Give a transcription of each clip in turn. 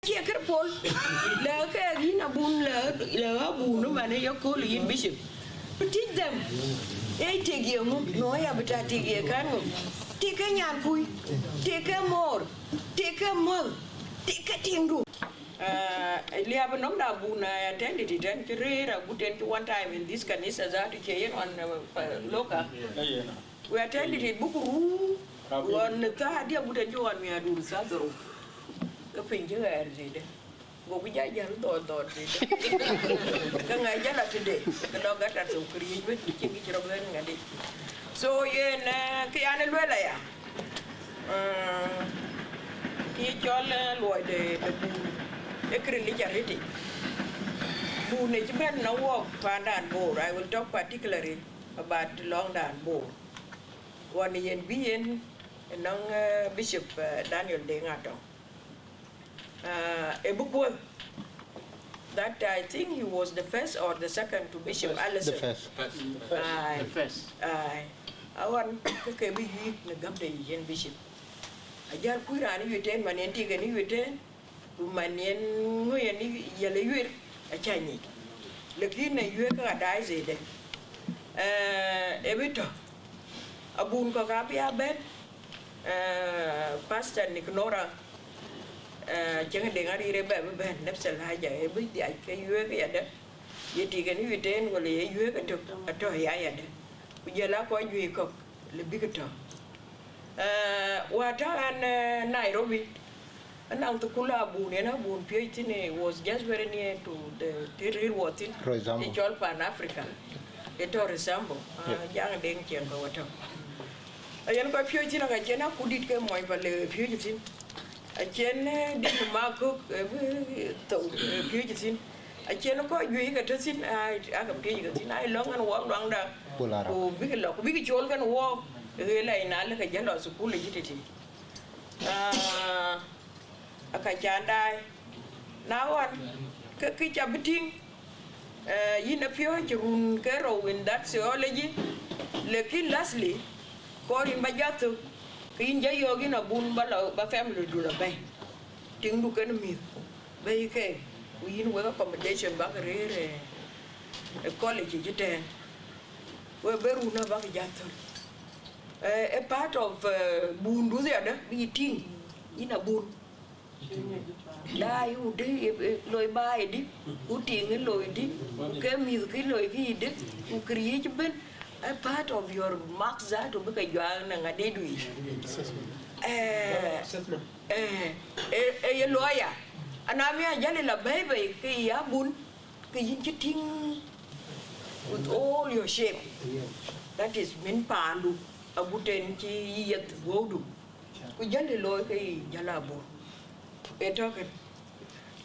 chia cái pol lỡ cái gì nó bùn lỡ bùn nó mà nó có cố liền bishop teach them ấy thì kiểu nói à bữa thì kiểu cái ngủ thì cái nhà vui thì cái mor thì cái mol thì cái tiếng đủ Lia benom da buna attended it and Kerera good and one time in this canisa that came on local. We attended it Buku one the idea would enjoy me and do Sadro. The finger added. Go with Yayan thought. Can I get up today? The dog got us so create with the chicken of learning at it. So, yeah, Kiana Lelaya. Each all Lloyd the charity. Bunich no walk Pandan Bor. I will talk particularly about Long Dan Bor. One in being a Bishop Daniel Deng Yaak. A book that I think he was the first or the second to Bishop Allison. The first. I want to be the Gambia Bishop. I just put on you 10 money and take a new 10. Manian yellow a Chinese. Looking at you dies it. A bit a boon cocapia bed. Pastor Nicanora. Chẳng định ở đây bé bé nếp sờ hai giờ biết dạy cái dưa cái gì đó, vậy thì cái này trên gọi là dưa cái trò hay vậy đó, bây giờ lá có dưa không, là biết cái trò, qua đó anh Nairobi, anh ông tôi cũng là buồn này nó buồn phía trên này was just very near to the real water, it's all Pan Africa, it all resemble, giang đen chèn vào đó, anh có phía trên là cái trên nó cũng đi cái mọi vật liệu phía trên. Trên đi mà cook tụ phía trên xin trên nó có duy cái trên xin ai cầm phía cái xin ai lớn ăn uống đoan đã biết cái lọ biết cái chốn cái uống người này nãy là cái giá lọ sụp lấy gì thì cái chán đây nào anh cái chả biết tiếng in a phía chừng cái rồi in that theology lekin lastly có in bây giờ tu in jay yogi na bun ba family do la bay ting du kan mi bay ke in we accommodation ba re college jiten we beru na ba jato a part of bun du there da bi ting ina bun dai u de loy bay di u ting loy di ke mi ke loy ki di u create ben a part of your marks that to be a ngade dui lawyer anamia jale la baby ke ya bun ke yin chiting with all your shape that is min pandu abuten chi yet wodu ku jale loy ke jala bun e token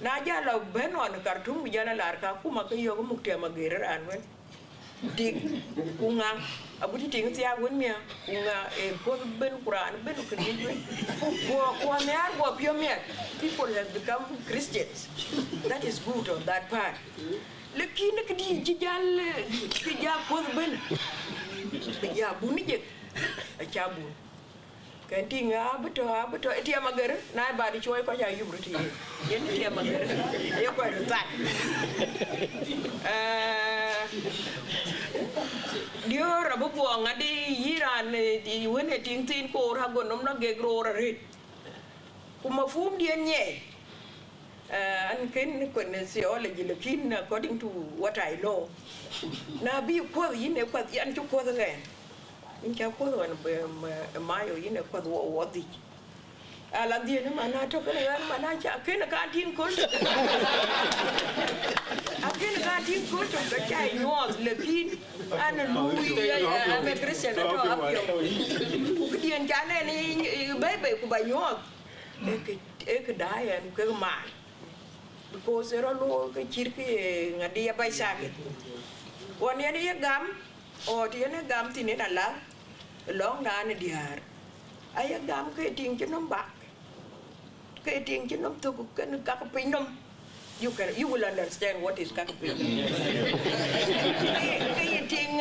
na jala ben on kartum jala lar ka kuma ke yo mukte magere anwen dig kunga abuti ting tia gun mia kunga e po ben Quran ben Christian go near go pure mia people have become Christians that is good on that part lekin ke di jijal ke ja po ben ya buni je a chabu kan tinga beto etia magere na ba di choy ko ja yubruti yen etia magere ya ko rutat dia rabu buang ngadi yiran di wene ting tin ko ra gonom na gegro ra rit kuma fum dia nye an ken ko ne theology lekin according to what I know na bi ko yin e ko yan chu ko ga in cha ko wan mayo yin e ko wo di ala dia ne mana to kana yan mana cha ken ka tin ko akin ka tin ko to ka chai no lekin an lui ya me Christian to apio ku dien cha ne ni bebe ku ba nyo e ke dai an ke ma because era lo ke chirki ngadi ya bai sa ke won ya ni gam o ti ne gam ti ne la long na ne diar ay gam ke ting chi nom bak ke ting chi nom tu ku ke ka ka pin nom you will understand what is kakapin. Kaya ting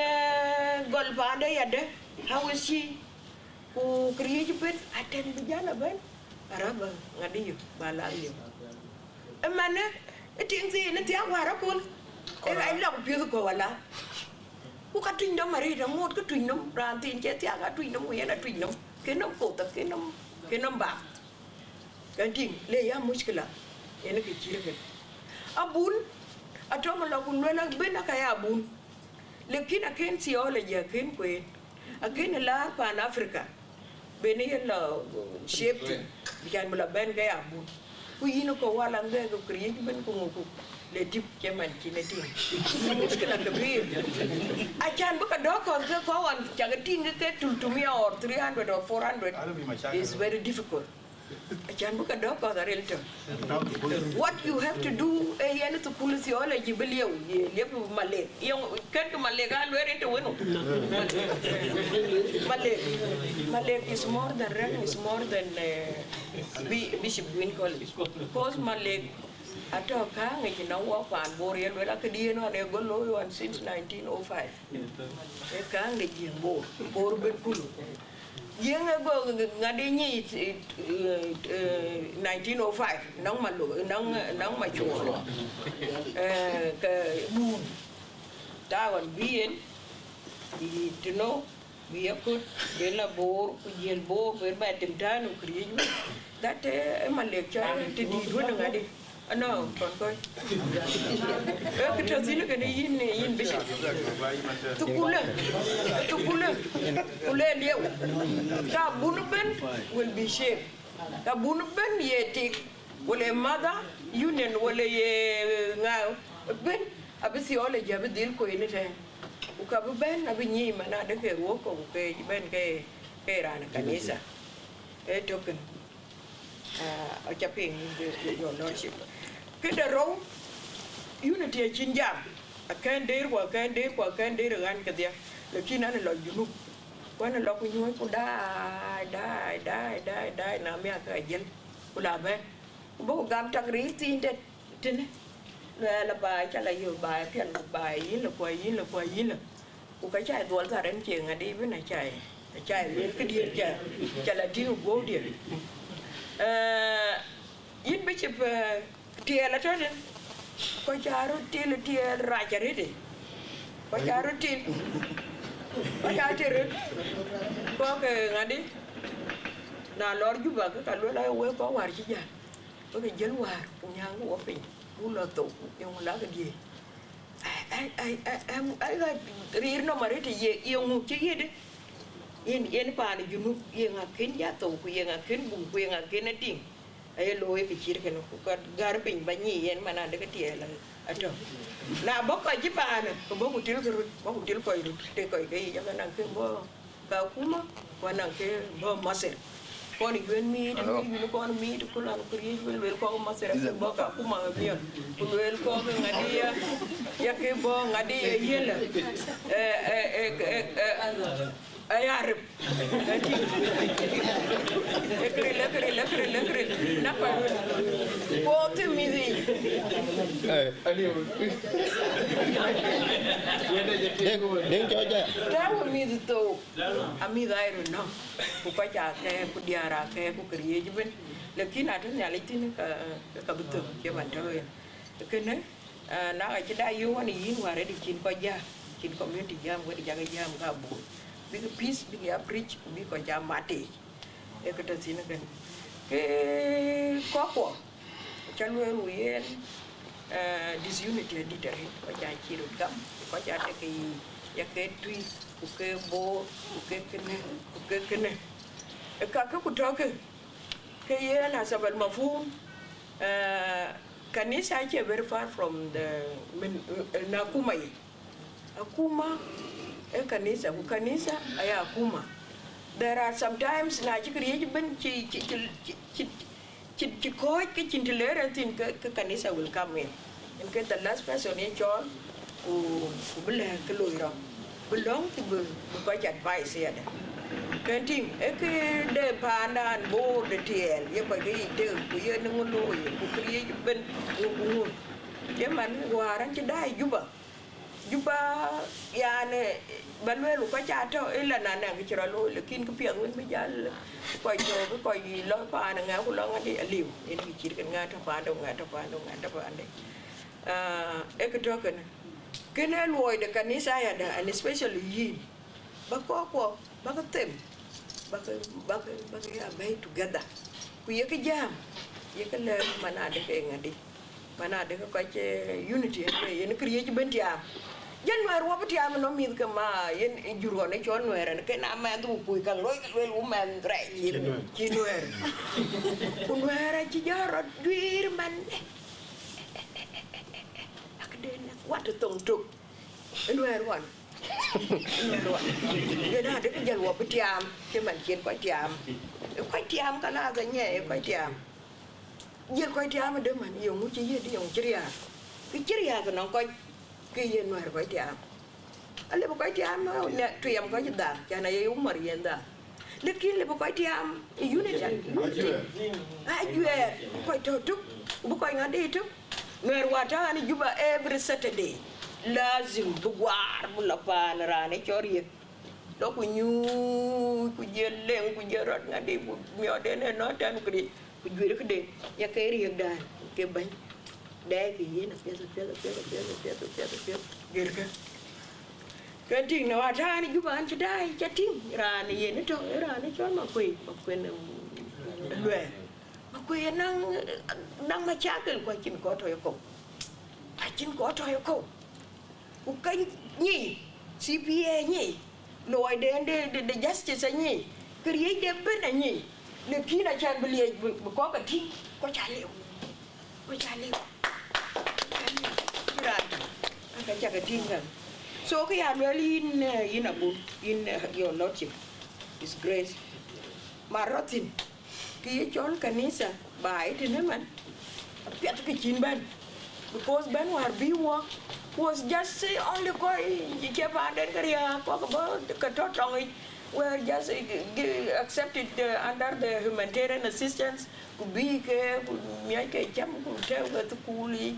golfada ya de how is she who create it attend bijana ben araba ngadi balayo man ting si na tiang wara kun ai lok pi ko wala ku ka twin dom mari da ngot ka twin dom ran tin che tiang ka twin dom ya na twin dom ke nom ko ta ke nom ba kan ting le ya mushkila ene ke chire ke abun atoma la kun la ben ka ya abun lekin aken si ole ya ken kwen aken la pan africa bene la shape bikan mula ben ka ya abun ku yino ko wala nge ko kriye ben ko ngoko le tip keman kineti muskila kabir achan buka doko ko wan chaga tinga ke tultumia or 300 or 400 is very difficult achan buka doko da relto what you have to do yana to police ole jibeliyo lepu male yung kan ko male ga lwere to weno male is more than rank is more than bishop win college because male ato ka ngi na wa pan Bor yel wela ka die no ne gollo yon since 1905 e ka ngi jimbo Bor ben kulu yenga go ngade ni 1905 nang malu nang ma chu ka bu ta wan bien I to know we could bela Bor ku yel Bor ber ba tem tan kriye that ma lecture te di do ngade no kon koy ke to zinu ke yin bishop tukule lew ta bunu ben will be shape ta bunu ben ye tik wala mother union wala ye ngaw ben abisi ole jabe dil ko ine te u ka ben abi ni mana de ke wo ko ke ben ke ran kanisa e token a chaping your lordship kida row unity chinjam akan der kan der gan kadia lakini ana lo junu wana lo ku nyoy ku dai na mi aka jel kula ben bo gam tagri tin det tene la ba cha la yo ba pian ba yin la ku ka chai dol ka ren cheng adi bena chai le ke dia cha la tiu go dia yin bishop tiela tole ko jaru til rajarede ko jaru til ko jaru ko ke ngadi na lor juba ka lo la we ko war ci ja ko ke jel war ku nyang wo pin bu lo to yung la ga die ai ga rir no mare te ye yung ci yede yen pa ni junu ye ngakin ja to ku ye ngakin bu ku ye ngakin ting ay lo e pikir ke no ko gar pin banyi yen mana de ke tiela ato na boko ji pa na ko boku til ko iru te ko ke ya nan ke bo ka kuma ko nan ke bo maser ko ni gwen mi de ni ko mi de ko la ko ri wel ko maser ke bo ka kuma mi ko wel ko ngadi ya ke bo ngadi yela ayarip lekri napa pote midi deng choja tawo midi to amida iru no ku pa ja ke ku diara ke ku kriye jiben lakini atun ya litin ka betul ke bantawen kene na ga ci da yu woni yin ware di kin ko ja kin community jam ko di jaga jam ga bu big peace big bridge big ko jam mate e ko to sino kan ke ko chalwe ruyen disunity editore ko ja chiru gam ko ja te ke ya ke tui ku ke bo ku ke kene e ka ku toke ke ye na sabal mafhum kanisa is very far from the nakuma akuma kanisa ku kanisa aya akuma there are sometimes na chikriye ben chi ko ke chintilere tin ke kanisa will come in and get the last person in chol ku bele ke loiro belong to bu ko advice ya kenting ke de pandan bo de tiel ye ko ke te ku ye ngolo ye ku kriye ben ku ke man waran chi dai juba juba yani balwelu ko chato ila na ke chira lo lekin ko pia wen be jal ko jo ko lo pa na nga ko lo ngadi aliu en ki chir kan ngata pa do ande e ko to kan kene loy de kanisa ya da and especially yin ba ko ba ka tem ba ya bay together ku ye ka jam ye ka le manade ke ngadi manade ko che unity en create bentia January wapati am no mi kama yen juro ne chon were ke na ma du pu kan loy u man re chi were kun were chi jaro dwir man akden wat tong tuk en were wan ye na de jal wapati am ke man chen ko tiam kana ga nye ko tiam ye ko tiam de man yo mu chi ye de yo chiria ko no ko cái gì nói vậy thì am, anh lấy một cái thì am nó nè tụi em có gì đó, cho nên yêu mà riêng đó, lấy kia lấy một cái thì am, unity, coi trâu trúc, một coi ngã đi trúc, người qua đó anh giúp every Saturday, lazim buat bulapan rani chori, đó ku nyu ku jeleng ku jerat ngã đi, mio đến nó trên cái đi, ku jual cái đi, ya cái riêng đó, cái bánh. Đây thì nó phía gitu kan ting na wata ni juba an chidai chating ra ni yen to ra ni chon ma kwen lwe ma kwen nang ma chakel kwa chin ko to ko a chin ko to ko ku kan ni CPA ni loy de justice ni create de ben ni le kina chan beli ko ka ting ko cha liu cái chắc cái tin rằng số cái ăn really in a book in your lordship is grace mà rotin cái chốn kanisa bài thì nếu mà biết cái chín bên because bên ngoài work was just only coi chỉ bạn đến cái có cái tốt trong ấy were just accepted under the humanitarian assistance could be cái chăm cũng theo cái culi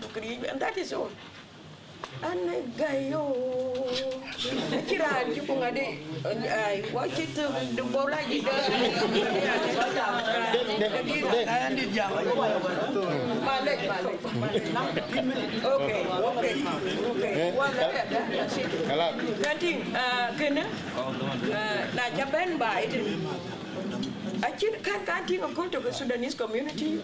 and that is all anh gayo kira juga ngade ai watch it the bola di Ayendit jam balik okay Kalat nanti kena na jaban baik acin kan tinggal kau tu ke Sudanese community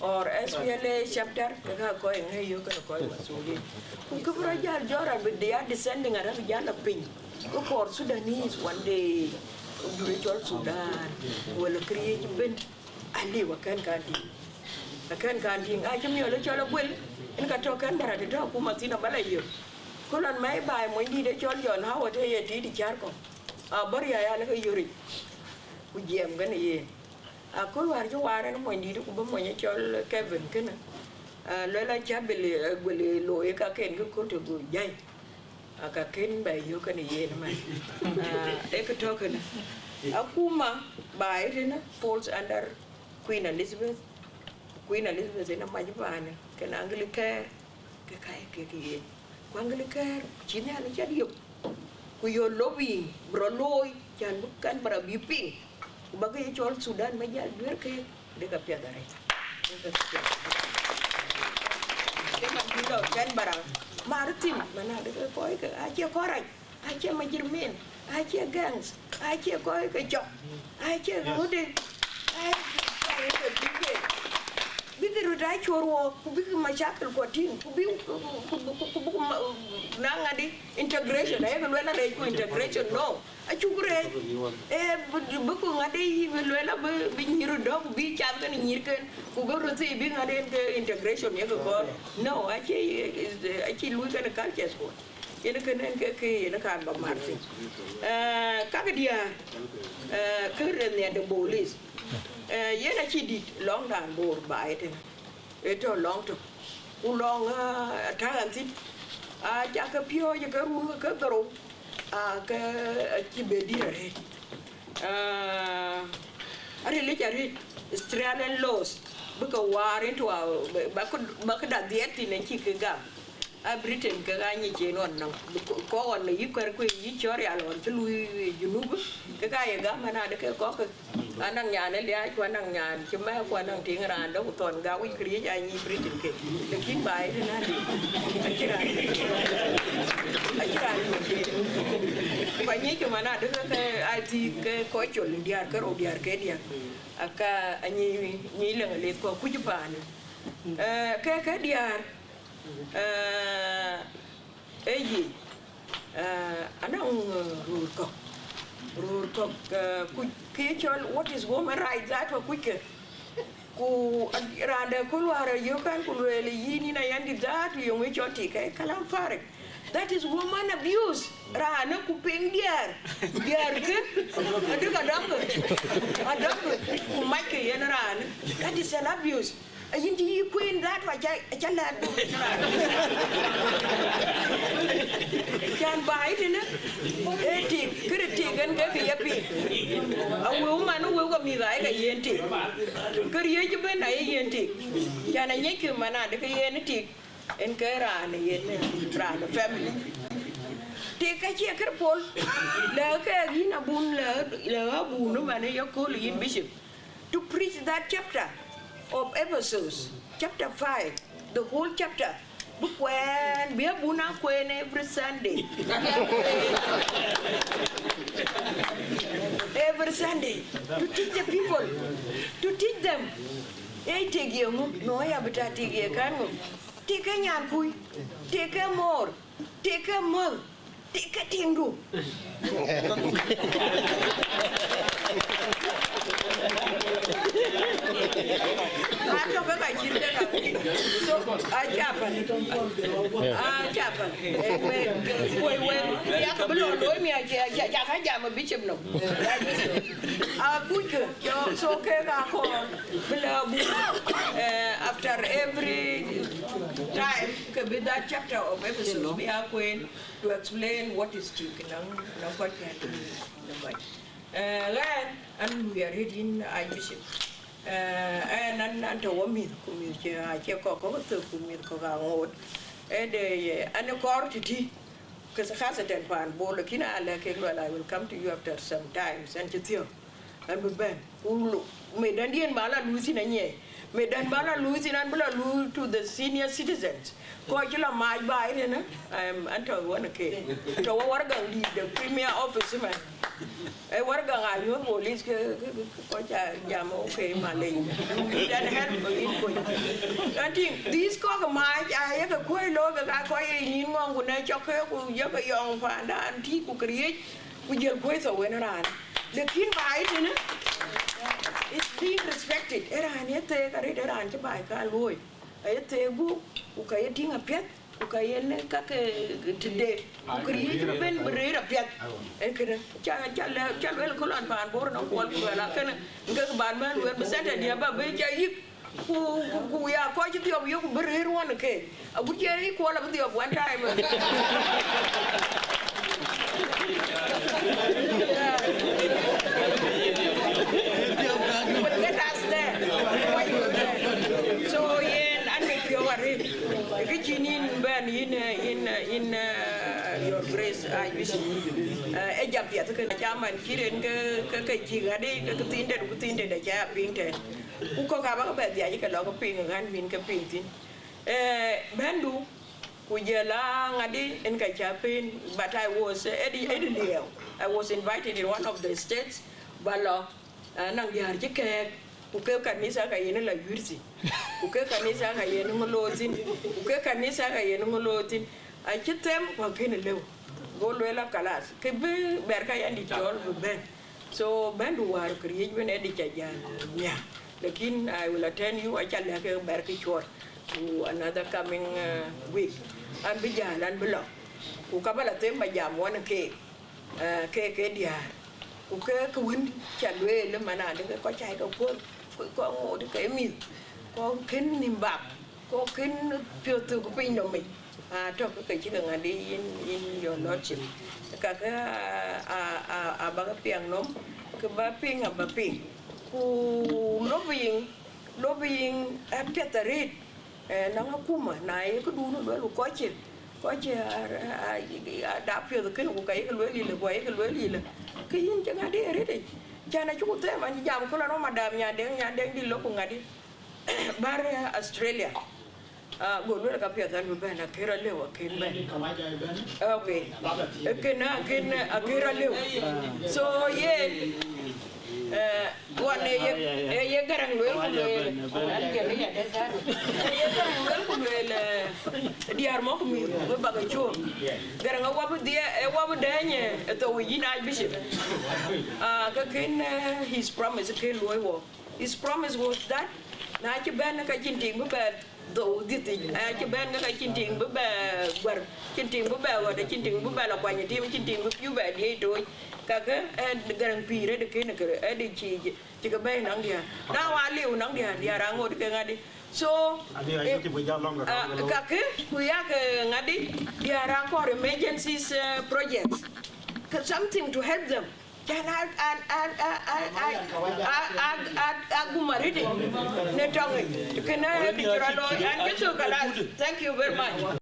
or SPLA chapter kau yang hayu kau masuk Kau belajar joran, they are descending ada berjalan ping. Kau for Sudanese one day, Rachiel Sudan, will create bent. Ali wakan kanti, aja mi oleh cakap well, ini kata kan berada di aku mati nak balai yo. Kalau mai bay, mau di Rachiel John Howard ya di jar ko. Beri ayah lagi yuri, ujian kan ye. Aku luar jawaran mau di tu, aku mau Rachiel Kevin kan. Lola cha beli loe ka ken ko to go jai aka ken ba yo kan ye na mai e ko to kan akuma bai rena falls under Queen Elizabeth ina mai ba ne kan Anglican ke kai ke ye ko Anglican chine ala cha dio ku yo lobby bro loy chan bukan para biping bagai chol Sudan ma ja dur ke de ka pia dare Dengan bila kan barang maritim mana ada koi ke aja korai aja majirmin aja gangs aja koi ke jok aja udah aja bikin udah coro bikin masyarakat kuatin bikin nang adi integration ayah kalau ada itu integration no acukure buku ngadi lela binyiru dong bi champion nyirkan kubaru sih bi ngadi integration ya kok no aci lui kan culture semua ini kan ke ini kan bermarti kagak dia keren ya the bolis ye na chi dit long dan bor bai te eto long to ulong tangan sit ja ka pio ya ka ru ka garo ka chi bedi re are le jare Australian laws buka warin to ba ka da diet ne chi ka ga a Britain ka ga ni che non nan ko on yi kwer ku yi chori alon tu lui junub ka ga ya ga mana de ko ka anang nya ne ya ko anang nya che ma ko anang ting ran do ton ga wi kri ya ni Britain ke de kin bai de na a kira ko ni ke mana de ka ai ti ke ko chol diar ka ro diar ke dia aka ni le ko ku ju pa ni ke diar eji anang rur ko ku kechol what is woman right that wa kuke ku randa kulwara yokan kulwele yini na yandi that yongi choti kai kalam fare that is woman abuse rana ku ping diar ke aduka dam ku make yen rana that is an abuse Ayindi queen that wa chala can buy it na eti kriti gan ga yapi awu manu wo ga mi ga yenti kriye je ben ay yenti kana nyeki mana de yenti en kera ne yen ra family te ka che kar pol la ka gina bun la bun no mane yakol yin bishop to preach that chapter of Ephesus, chapter 5, the whole chapter. Book when we are buna kwen every Sunday. Every Sunday to teach the people, to teach them. Hey, take you no ya but take you can take a yankui, take a more, take a more, take a tingu. So I Japan. Ya ka belum doi mi aja jam bicem no. So ke ka ko belum after every time ke be that chapter of Ephesus we are going to explain what is taken now what can and we are reading Archibishop and to women community I check ko to community ko ga ngod and court ti because has a pan bol kina ala ke I will come to you after some time and tio and be ben ulu me dan dien bala lusi na nye me dan bala lusi nan bala lu to the senior citizens ko jila mai bai ne na anto wona ke to warga di the premier officer man warga ayo police ke ko jam okay malay dan help in ko anting this ko mai ay ka ko lo ga ko ni ngong ne choke ku ya ka yong fa da anti ku create ku jel ko so wena ran the kin bai ne it's being respected era ne te ka re ran che bai ka loy ay te bu ku ka yetinga pet ukayene kake today ukriye ben berera piat ekene cha wel ko lan pan bor no ko la ken ngak ban man wer besenta dia ba be cha yik ku ya ko ji dio yo berer won ke abu je ko la dio one time so yen an me pio wari Richinin ben in your grace I wish ejapia to chairman kiren ke chigade ke tinde da cha pinte ku ko ka ba ba dia ka lo ko ping gan min ka ping tin bendu ku jela ngadi en ka cha pin but I was I was invited in one of the states balo nang diar ke uke kanisa ka yene la yursi uke kanisa ka yene ngolotin uke kanisa ka yene ngolotin a chitem ko kene lew go lela kalas ke be berka yandi chol ben so ben du war kriye ben edi chajan nya lakin I will attend you a chala ke berka chol to another coming week an bijalan belo ku kabala tem ba jam wona ke dia ku ke kun chalwe le mana de ko chai ko ko ngồi cái mì có kín niềm bạc có kín phiêu từ của pin đồng mình cho cái chỉ cần đi in your lordship cả cái ba cái piang nôm cái ba piang ku lobbying at Peterit na ngakuma na e ku du no lo ko che da pio de ken ku kai ke lo li le boy ke lo li le ke yin cha ngade re de cha na chu te ma ni jam ko la no madam nya deng di lo ku ngadi bar Australia go lo ka pia dan be na kera le wa ken be okay ken akera le so ye one ye garang lo ko le diar mo ko mi be baga cho garang wa bu dia wa bu danye to wi na bishop ka ken his promise ken lo wo his promise was that na ci ben ka cinting bu be do diti ci ben ka cinting bu be war cinting bu be wa de cinting bu be la kwa ni tim cinting bu yu be di to kaka garang pire de ken ke de ci ka bay nang dia na wa liu nang dia rango de ngadi so kaka ku ya ngadi dia rang for emergencies projects something to help them can agumari de ne tongi kana di ralo and to kala thank you very much